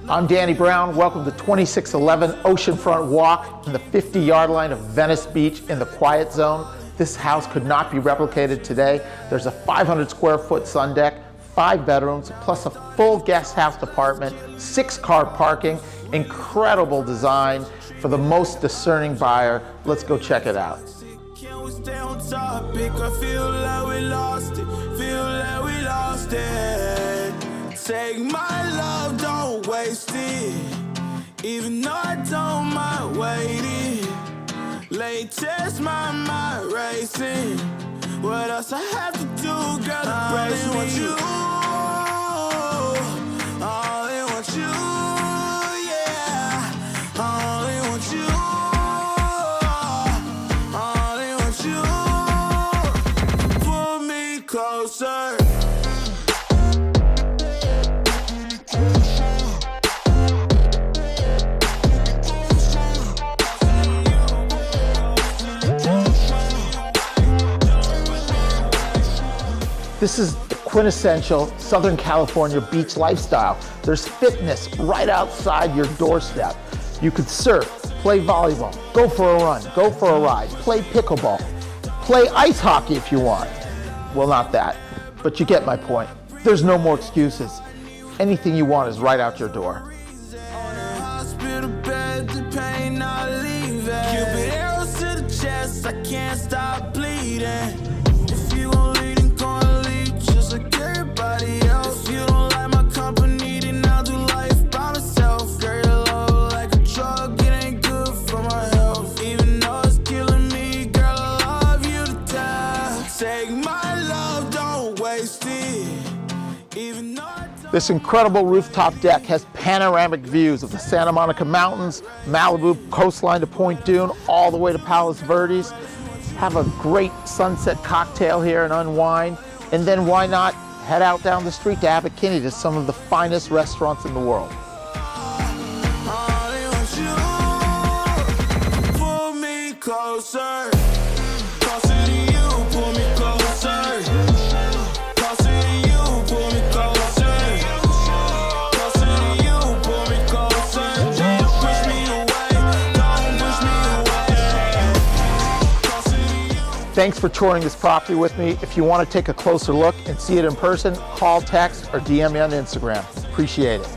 I'm Danny Brown. Welcome to 2611 Oceanfront Walk in the 50-yard line of Venice Beach in the Quiet Zone. This house could not be replicated today. There's a 500 square foot sun deck, 5 bedrooms, plus a full guest house department, 6-car parking, incredible design for the most discerning buyer. Let's go check it out. Take my love, don't waste it. Even though I don't mind waiting. Latest, my mind racing. What else I have to do, girl, to brace me? Want you. I only want you, yeah. I only want you. I only want you. Pull me closer. This is the quintessential Southern California beach lifestyle. There's fitness right outside your doorstep. You could surf, play volleyball, go for a run, go for a ride, play pickleball, play ice hockey if you want. Well, not that, but you get my point. There's no more excuses. Anything you want is right out your door. I can't stop bleeding. If you won't lead, then go and leave just like everybody else. If you don't like my company, then I'll do life by myself. Girl, your love like a drug, it ain't good for my health. Even though it's killing me, girl, I love you to death. Take my love, don't waste it. Even though this incredible rooftop deck has panoramic views of the Santa Monica Mountains, Malibu coastline to Point Dune, all the way to Palos Verdes. Have a great sunset cocktail here and unwind. And then why not head out down the street to Abbot Kinney to some of the finest restaurants in the world. Pull me closer. Closer to you, pull me closer. Closer to you, pull me closer. Closer to you, pull me closer. Don't push me away, don't push me away. Thanks for touring this property with me. If you want to take a closer look and see it in person, call, text, or DM me on Instagram. Appreciate it.